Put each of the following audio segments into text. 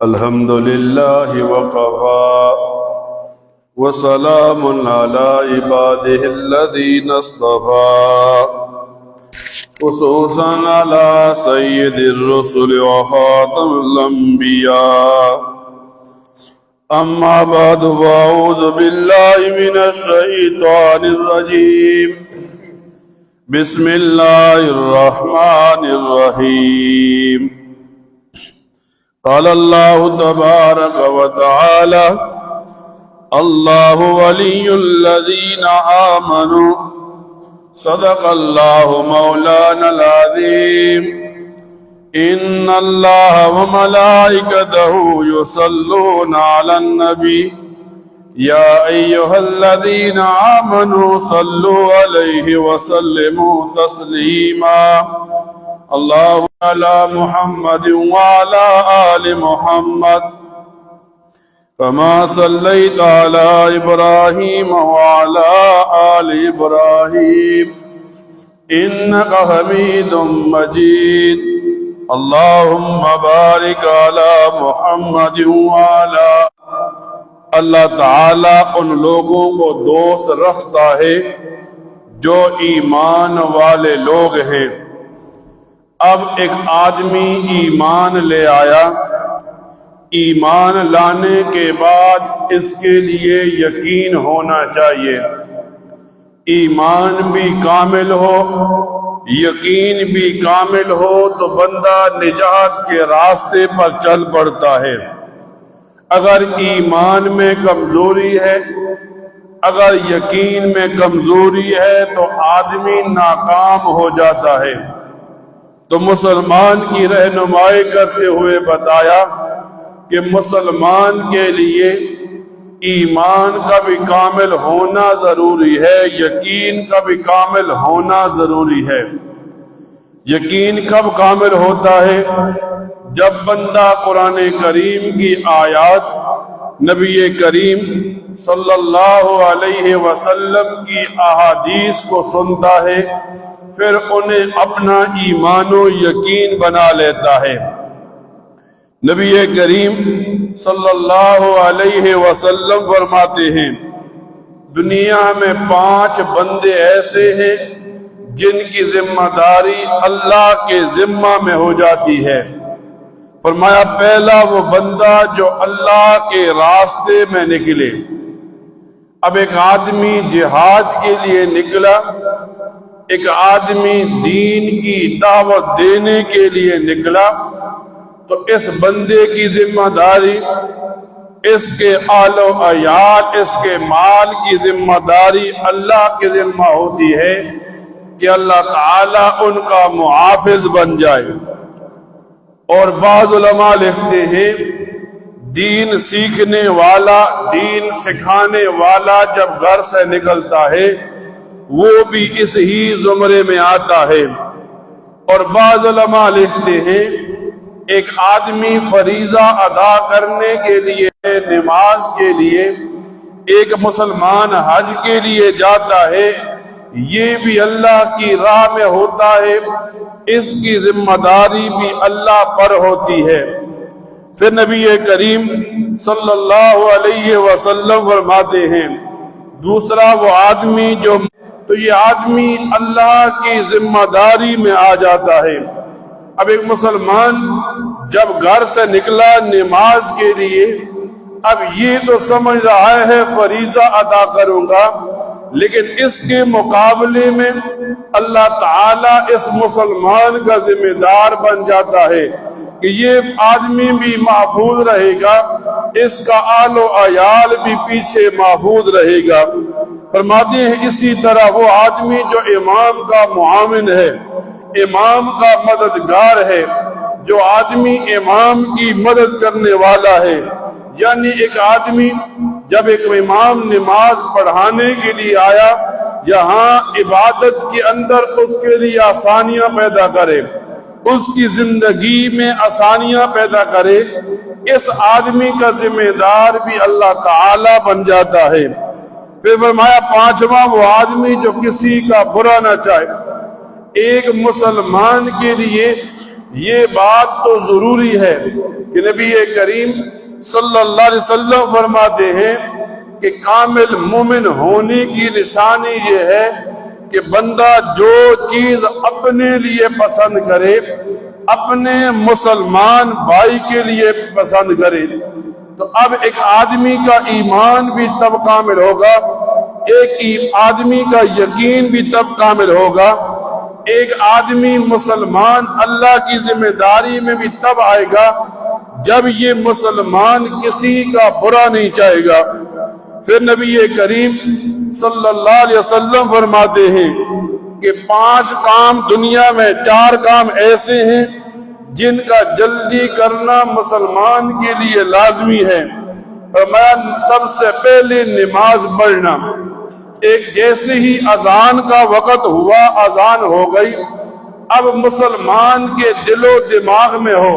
الحمد لله وقفا وسلام على عباده الذين اصطفى خصوصا على سيد الرسل وخاتم الأنبياء أما بعد فأعوذ بالله من الشيطان الرجيم بسم الله الرحمن الرحيم قال الله تبارك وتعالى الله ولي الذين آمنوا صدق الله مولانا العظيم إن الله وملائكته يصلون على النبي يا أيها الذين آمنوا صلوا عليه وسلموا تسليما اللهم على محمد وعلى آل محمد كما صليت على إبراهيم وعلى آل إبراهيم إنك حميد مجيد اللهم بارك على محمد وعلى اللہ تعالیٰ ان لوگوں کو دوست رکھتا ہے جو ایمان والے لوگ ہیں۔ اب ایک آدمی ایمان لے آیا، ایمان لانے کے بعد اس کے لیے یقین ہونا چاہیے، ایمان بھی کامل ہو، یقین بھی کامل ہو تو بندہ نجات کے راستے پر چل پڑتا ہے۔ اگر ایمان میں کمزوری ہے، اگر یقین میں کمزوری ہے تو آدمی ناکام ہو جاتا ہے۔ تو مسلمان کی رہنمائی کرتے ہوئے بتایا کہ مسلمان کے لیے ایمان کا بھی کامل ہونا ضروری ہے، یقین کا بھی کامل ہونا ضروری ہے۔ یقین کب کامل ہوتا ہے؟ جب بندہ قرآن کریم کی آیات، نبی کریم صلی اللہ علیہ وسلم کی احادیث کو سنتا ہے، پھر انہیں اپنا ایمان و یقین بنا لیتا ہے۔ نبی کریم صلی اللہ علیہ وسلم فرماتے ہیں دنیا میں 5 بندے ایسے ہیں جن کی ذمہ داری اللہ کے ذمہ میں ہو جاتی ہے۔ فرمایا پہلا وہ بندہ جو اللہ کے راستے میں نکلے۔ اب ایک آدمی جہاد کے لیے نکلا، ایک آدمی دین کی دعوت دینے کے لیے نکلا، تو اس بندے کی ذمہ داری، اس کے آل و عیال، اس کے مال کی ذمہ داری اللہ کے ذمہ ہوتی ہے کہ اللہ تعالیٰ ان کا محافظ بن جائے۔ اور بعض علماء لکھتے ہیں دین سیکھنے والا، دین سکھانے والا جب گھر سے نکلتا ہے وہ بھی اس ہی زمرے میں آتا ہے۔ اور بعض علماء لکھتے ہیں ایک آدمی فریضہ ادا کرنے کے لیے، نماز کے لیے، ایک مسلمان حج کے لیے جاتا ہے، یہ بھی اللہ کی راہ میں ہوتا ہے، اس کی ذمہ داری بھی اللہ پر ہوتی ہے۔ پھر نبی کریم صلی اللہ علیہ وسلم فرماتے ہیں دوسرا وہ آدمی جو، تو یہ آدمی اللہ کی ذمہ داری میں آ جاتا ہے۔ اب ایک مسلمان جب گھر سے نکلا نماز کے لیے، اب یہ تو سمجھ رہا ہے فریضہ ادا کروں گا، لیکن اس کے مقابلے میں اللہ تعالیٰ اس مسلمان کا ذمہ دار بن جاتا ہے کہ یہ آدمی بھی محفوظ رہے گا، اس کا آل و عیال بھی پیچھے محفوظ رہے گا۔ فرماتے ہیں اسی طرح وہ آدمی جو امام کا معاون ہے، امام کا مددگار ہے، جو آدمی امام کی مدد کرنے والا ہے، یعنی ایک آدمی جب ایک امام نماز پڑھانے کے لیے آیا، یہاں عبادت کے اندر اس کے لیے آسانیاں پیدا کرے، اس کی زندگی میں آسانیاں پیدا کرے، اس آدمی کا ذمہ دار بھی اللہ تعالی بن جاتا ہے۔ پھر فرمایا پانچواں وہ آدمی جو کسی کا برا نہ چاہے، ایک مسلمان کے لیے یہ بات تو ضروری ہے کہ نبی کریم صلی اللہ علیہ وسلم فرماتے ہیں کہ کامل مومن ہونے کی نشانی یہ ہے کہ بندہ جو چیز اپنے لیے پسند کرے اپنے مسلمان بھائی کے لیے پسند کرے. تو اب ایک آدمی کا ایمان بھی تب کامل ہوگا، ایک آدمی کا یقین بھی تب کامل ہوگا، ایک آدمی مسلمان اللہ کی ذمہ داری میں بھی تب آئے گا جب یہ مسلمان کسی کا برا نہیں چاہے گا. پھر نبی کریم صلی اللہ علیہ وسلم فرماتے ہیں کہ 5 کام دنیا میں، 4 کام ایسے ہیں جن کا جلدی کرنا مسلمان کے لیے لازمی ہے. فرمایا سب سے پہلے نماز پڑھنا. ایک جیسے ہی اذان کا وقت ہوا، اذان ہو گئی، اب مسلمان کے دل و دماغ میں ہو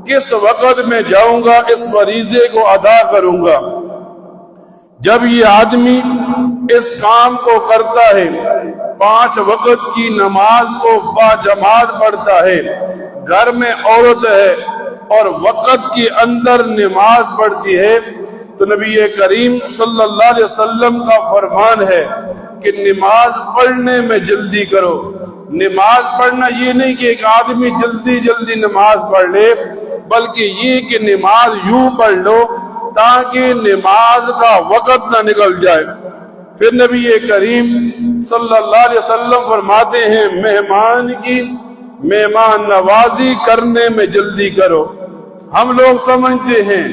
کس وقت میں جاؤں گا اس فریضے کو ادا کروں گا. جب یہ آدمی اس کام کو کرتا ہے، 5 وقت کی نماز کو باجماعت پڑھتا ہے، گھر میں عورت ہے اور وقت کے اندر نماز پڑھتی ہے، تو نبی کریم صلی اللہ علیہ وسلم کا فرمان ہے کہ نماز پڑھنے میں جلدی کرو. نماز پڑھنا یہ نہیں کہ ایک آدمی جلدی جلدی نماز پڑھ لے، بلکہ یہ کہ نماز یوں پڑھ لو تاکہ نماز کا وقت نہ نکل جائے. پھر نبی کریم صلی اللہ علیہ وسلم فرماتے ہیں مہمان کی مہمان نوازی کرنے میں جلدی کرو. ہم لوگ سمجھتے ہیں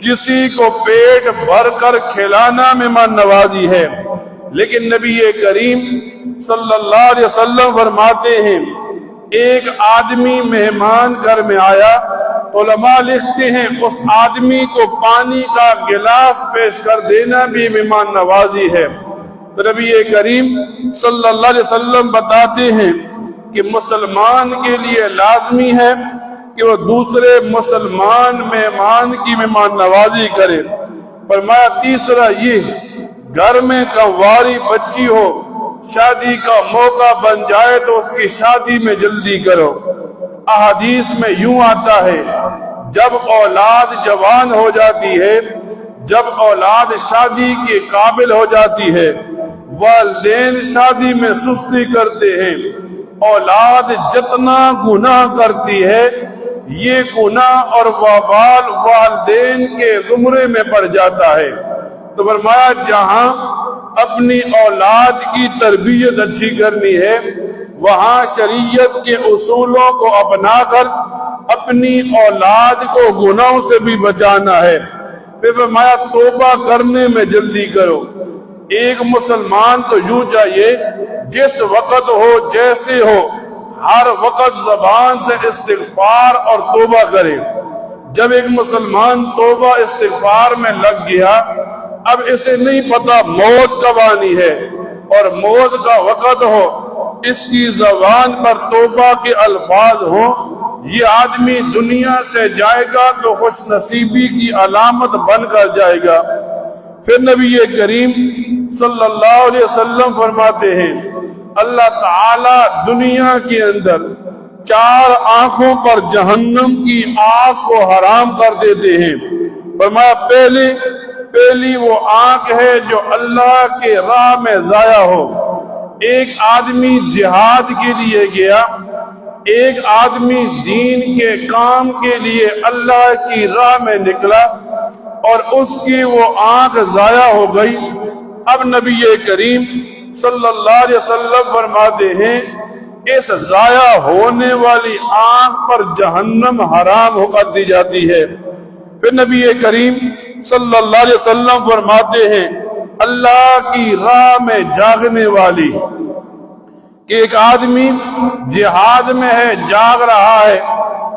کسی کو پیٹ بھر کر کھلانا مہمان نوازی ہے، لیکن نبی کریم صلی اللہ علیہ وسلم فرماتے ہیں ایک آدمی مہمان گھر میں آیا، علماء لکھتے ہیں اس آدمی کو پانی کا گلاس پیش کر دینا بھی مہمان نوازی ہے. تو نبی کریم صلی اللہ علیہ وسلم بتاتے ہیں کہ مسلمان کے لیے لازمی ہے کہ وہ دوسرے مسلمان مہمان کی مہمان نوازی کرے. فرمایا تیسرا یہ، گھر میں کنواری بچی ہو، شادی کا موقع بن جائے تو اس کی شادی میں جلدی کرو. احادیث میں یوں آتا ہے جب اولاد جوان ہو جاتی ہے، جب اولاد شادی کے قابل ہو جاتی ہے، والدین شادی میں سستی کرتے ہیں، اولاد جتنا گناہ کرتی ہے یہ گناہ اور وبال والدین کے زمرے میں پڑ جاتا ہے. تو فرمایا جہاں اپنی اولاد کی تربیت اچھی کرنی ہے وہاں شریعت کے اصولوں کو اپنا کر اپنی اولاد کو گناہوں سے بھی بچانا ہے. پھر فرمایا توبہ کرنے میں جلدی کرو. ایک مسلمان تو یوں چاہیے جس وقت ہو جیسے ہو ہر وقت زبان سے استغفار اور توبہ کرے. جب ایک مسلمان توبہ استغفار میں لگ گیا، اب اسے نہیں پتا موت کب آنی ہے اور موت کا وقت ہو، اس کی زبان پر توبہ کے الفاظ ہوں، یہ آدمی دنیا سے جائے گا تو خوش نصیبی کی علامت بن کر جائے گا. پھر نبی کریم صلی اللہ علیہ وسلم فرماتے ہیں اللہ تعالی دنیا کے اندر 4 آنکھوں پر جہنم کی آگ کو حرام کر دیتے ہیں. فرمایا پہلی وہ آنکھ ہے جو اللہ کے راہ میں ضائع ہو. ایک آدمی جہاد کے لیے گیا، ایک آدمی دین کے کام کے لیے اللہ کی راہ میں نکلا اور اس کی وہ آنکھ ضائع ہو گئی. اب نبی کریم صلی اللہ علیہ وسلم فرماتے ہیں اس ضائع ہونے والی آنکھ پر جہنم حرام کر دی جاتی ہے. پھر نبی کریم صلی اللہ علیہ وسلم فرماتے ہیں اللہ کی راہ میں جاگنے والی، کہ ایک آدمی جہاد میں ہے، جاگ رہا ہے،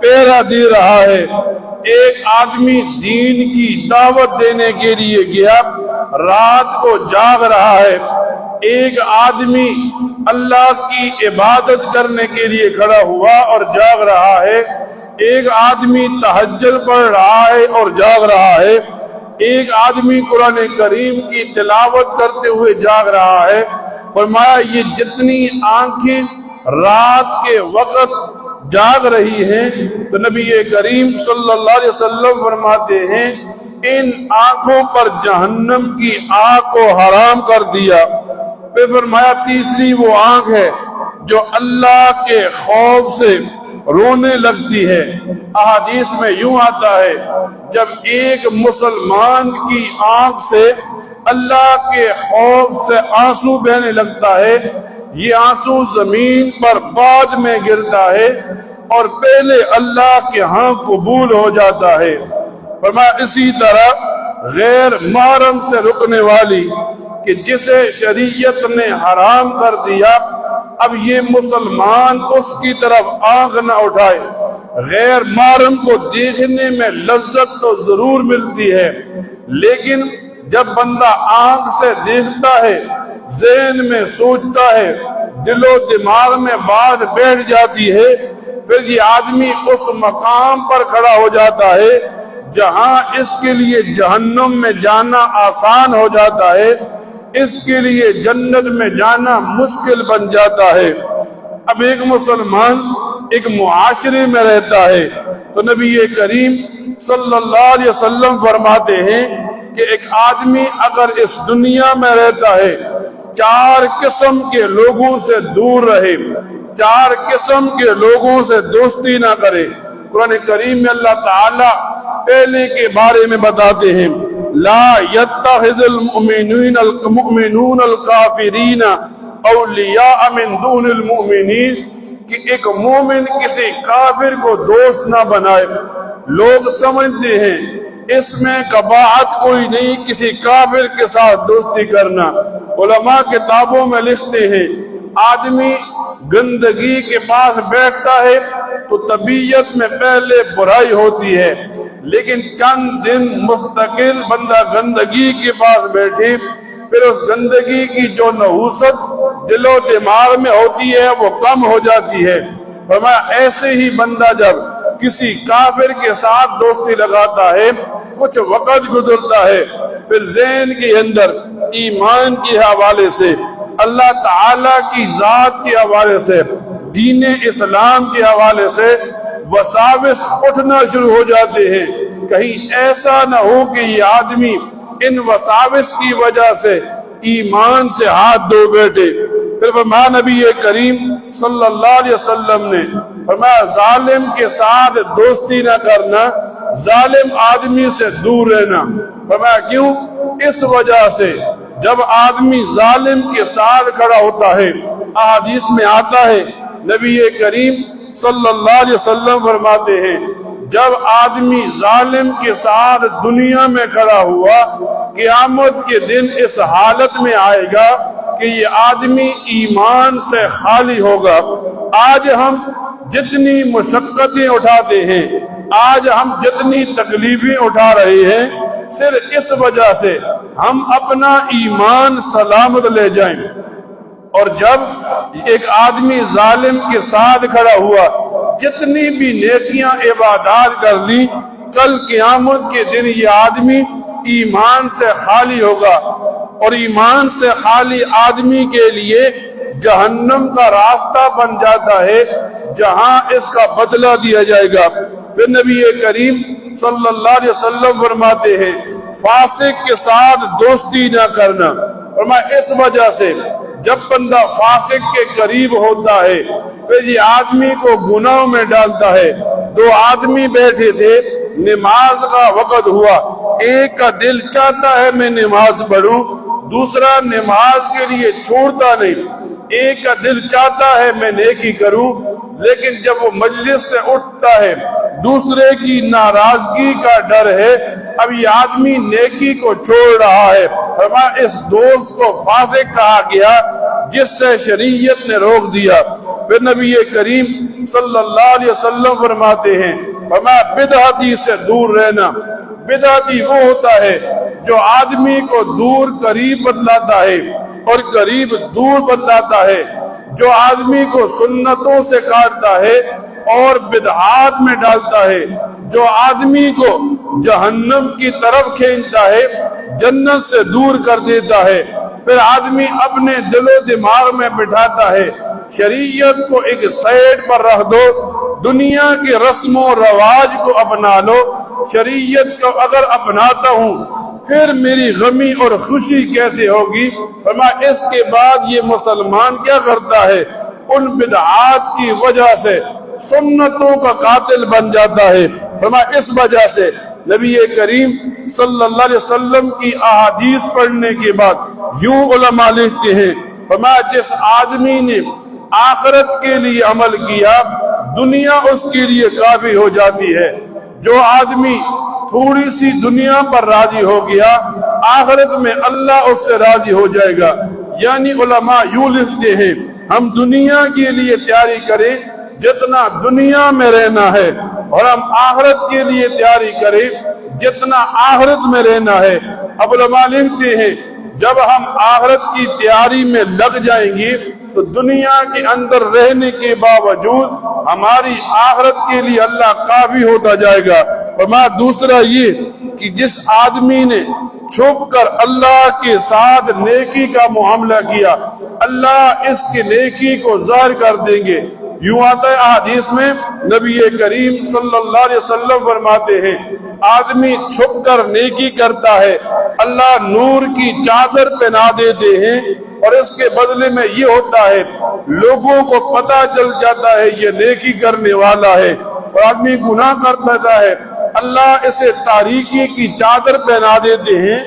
پہرا دے رہا ہے. ایک آدمی دین کی دعوت دینے کے لیے گیا، رات کو جاگ رہا ہے. ایک آدمی اللہ کی عبادت کرنے کے لیے کھڑا ہوا اور جاگ رہا ہے. ایک آدمی تہجد پڑھ رہا ہے اور جاگ رہا ہے. ایک آدمی قرآن کریم کی تلاوت کرتے ہوئے جاگ رہا ہے. فرمایا یہ جتنی آنکھیں رات کے وقت جاگ رہی ہیں تو نبی کریم صلی اللہ علیہ وسلم فرماتے ہیں ان آنکھوں پر جہنم کی آگ کو حرام کر دیا۔ پھر فرمایا تیسری وہ آنکھ ہے جو اللہ کے خوف سے رونے لگتی ہے۔ احادیث میں یوں آتا ہے جب ایک مسلمان کی آنکھ سے اللہ کے خوف سے آنسو بہنے لگتا ہے، یہ آنسو زمین پر بعد میں گرتا ہے اور پہلے اللہ کے ہاں قبول ہو جاتا ہے۔ فرمایا اسی طرح غیر محرم سے رکنے والی کہ جسے شریعت نے حرام کر دیا، اب یہ مسلمان اس کی طرف آنکھ نہ اٹھائے۔ غیر محرم کو دیکھنے میں لذت تو ضرور ملتی ہے، لیکن جب بندہ آنکھ سے دیکھتا ہے، ذہن میں سوچتا ہے، دل و دماغ میں بات بیٹھ جاتی ہے، پھر یہ آدمی اس مقام پر کھڑا ہو جاتا ہے جہاں اس کے لیے جہنم میں جانا آسان ہو جاتا ہے، اس کے لیے جنت میں جانا مشکل بن جاتا ہے۔ اب ایک مسلمان ایک معاشرے میں رہتا ہے تو نبی کریم صلی اللہ علیہ وسلم فرماتے ہیں کہ ایک آدمی اگر اس دنیا میں رہتا ہے، 4 قسم کے لوگوں سے دور رہے، 4 قسم کے لوگوں سے دوستی نہ کرے۔ قرآن کریم میں اللہ تعالی پہلے کے بارے میں بتاتے ہیں لا يتخذ المؤمنون الکافرین اولیاء من دون المؤمنین، کہ ایک مومن کسی کافر کو دوست نہ بنائے۔ لوگ سمجھتے ہیں اس میں قباحت کوئی نہیں کسی کافر کے ساتھ دوستی کرنا۔ علماء کتابوں میں لکھتے ہیں آدمی گندگی کے پاس بیٹھتا ہے تو طبیعت میں پہلے برائی ہوتی ہے، لیکن چند دن مستقل بندہ گندگی کے پاس بیٹھے، پھر اس گندگی کی جو نحوست دل و دماغ میں ہوتی ہے وہ کم ہو جاتی ہے۔ فرمایا ایسے ہی بندہ جب کسی کافر کے ساتھ دوستی لگاتا ہے، کچھ وقت گزرتا ہے، پھر ذہن کے اندر ایمان کے حوالے سے، اللہ تعالی کی ذات کے حوالے سے، دین اسلام کے حوالے سے وساوس اٹھنا شروع ہو جاتے ہیں۔ کہیں ایسا نہ ہو کہ یہ آدمی ان وساوس کی وجہ سے ایمان سے ہاتھ دھو بیٹھے۔ پھر فرمایا نبی کریم صلی اللہ علیہ وسلم نے فرمایا ظالم کے ساتھ دوستی نہ کرنا، ظالم آدمی سے دور رہنا۔ فرمایا کیوں؟ اس وجہ سے جب آدمی ظالم کے ساتھ کھڑا ہوتا ہے، احادیث میں آتا ہے نبی کریم صلی اللہ علیہ وسلم فرماتے ہیں جب آدمی ظالم کے ساتھ دنیا میں کھڑا ہوا، قیامت کے دن اس حالت میں آئے گا کہ یہ آدمی ایمان سے خالی ہوگا۔ آج ہم جتنی مشقتیں اٹھاتے ہیں، آج ہم جتنی تکلیفیں اٹھا رہے ہیں، صرف اس وجہ سے ہم اپنا ایمان سلامت لے جائیں۔ اور جب ایک آدمی ظالم کے ساتھ کھڑا ہوا، جتنی بھی نیکیاں عبادات کر لی، کل قیامت کے دن یہ آدمی ایمان سے خالی ہوگا، اور ایمان سے خالی آدمی کے لیے جہنم کا راستہ بن جاتا ہے جہاں اس کا بدلہ دیا جائے گا۔ پھر نبی کریم صلی اللہ علیہ وسلم فرماتے ہیں فاسق کے ساتھ دوستی نہ کرنا۔ فرمایا اس وجہ سے جب بندہ فاسق کے قریب ہوتا ہے، پھر یہ آدمی کو گناہوں میں ڈالتا ہے۔ 2 آدمی بیٹھے تھے، نماز کا وقت ہوا، ایک کا دل چاہتا ہے میں نماز پڑھوں، دوسرا نماز کے لیے چھوڑتا نہیں۔ ایک کا دل چاہتا ہے میں نیکی کروں، لیکن جب وہ مجلس سے اٹھتا ہے دوسرے کی ناراضگی کا ڈر ہے، اب یہ آدمی نیکی کو چھوڑ رہا ہے۔ فرمایا اس دوست کو فاسق کہا گیا جس سے شریعت نے روک دیا۔ پھر نبی کریم صلی اللہ علیہ وسلم فرماتے ہیں فرمایا بدعتی سے دور رہنا۔ بدعتی وہ ہوتا ہے جو آدمی کو دور قریب بتلاتا ہے اور قریب دور بتلاتا ہے، جو آدمی کو سنتوں سے کاٹتا ہے اور بدعات میں ڈالتا ہے، جو آدمی کو جہنم کی طرف کھینچتا ہے، جنت سے دور کر دیتا ہے۔ پھر آدمی اپنے دل و دماغ میں بٹھاتا ہے شریعت کو ایک سائڈ پر رکھ دو، دنیا کے رسم و رواج کو اپنا لو۔ شریعت کو اگر اپناتا ہوں پھر میری غمی اور خوشی کیسے ہوگی؟ فرمایا اس کے بعد یہ مسلمان کیا کرتا ہے؟ ان بدعات کی وجہ سے سنتوں کا قاتل بن جاتا ہے۔ فرمایا اس وجہ سے نبی کریم صلی اللہ علیہ وسلم کی احادیث پڑھنے کے بعد یوں علماء لکھتے ہیں، فرمایا جس آدمی نے آخرت کے لیے عمل کیا دنیا اس کے لیے کافی ہو جاتی ہے۔ جو آدمی تھوڑی سی دنیا پر راضی ہو گیا آخرت میں اللہ اس سے راضی ہو جائے گا۔ یعنی علماء یوں لکھتے ہیں ہم دنیا کے لیے تیاری کریں جتنا دنیا میں رہنا ہے، اور ہم آخرت کے لیے تیاری کریں جتنا آخرت میں رہنا ہے۔ اب علماء لکھتے ہیں جب ہم آخرت کی تیاری میں لگ جائیں گے تو دنیا کے اندر رہنے کے باوجود ہماری آخرت کے لیے اللہ کافی ہوتا جائے گا۔ اور دوسرا یہ کہ جس آدمی نے چھپ کر اللہ کے ساتھ نیکی کا معاملہ کیا اللہ اس کے نیکی کو ظاہر کر دیں گے۔ یوں آتا ہے احادیث میں نبی کریم صلی اللہ علیہ وسلم فرماتے ہیں آدمی چھپ کر نیکی کرتا ہے اللہ نور کی چادر پہنا دیتے ہیں، اور اس کے بدلے میں یہ ہوتا ہے لوگوں کو پتہ چل جاتا ہے یہ نیکی کرنے والا ہے، اور آدمی گناہ کرتا ہے اللہ اسے تاریکی کی چادر پہنا دیتے ہیں۔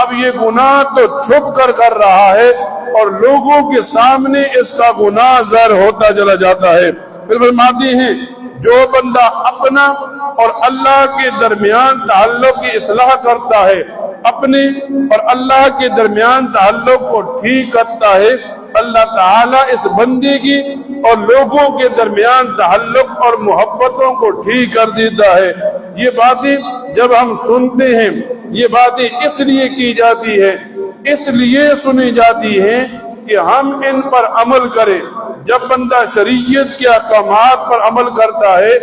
اب یہ گناہ تو چھپ کر کر رہا ہے اور لوگوں کے سامنے اس کا گناہ ظاہر ہوتا چلا جاتا ہے۔ پھر فرماتے ہیں جو بندہ اپنا اور اللہ کے درمیان تعلق کی اصلاح کرتا ہے، اپنے اور اللہ کے درمیان تعلق کو ٹھیک کرتا ہے، اللہ تعالیٰ اس بندے کی اور لوگوں کے درمیان تعلق اور محبتوں کو ٹھیک کر دیتا ہے۔ یہ باتیں جب ہم سنتے ہیں یہ باتیں اس لیے کی جاتی ہے، اس لیے سنی جاتی ہیں کہ ہم ان پر عمل کریں۔ جب بندہ شریعت کے احکامات پر عمل کرتا ہے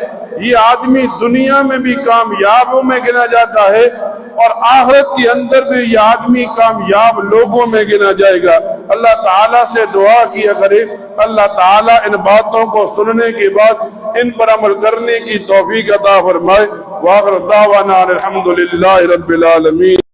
یہ آدمی دنیا میں بھی کامیابوں میں گنا جاتا ہے اور آخرت کے اندر بھی یہ آدمی کامیاب لوگوں میں گنا جائے گا۔ اللہ تعالیٰ سے دعا کیا کرے اللہ تعالیٰ ان باتوں کو سننے کے بعد ان پر عمل کرنے کی توفیق عطا فرمائے۔ وآخر دعوانا الحمدللہ رب العالمین۔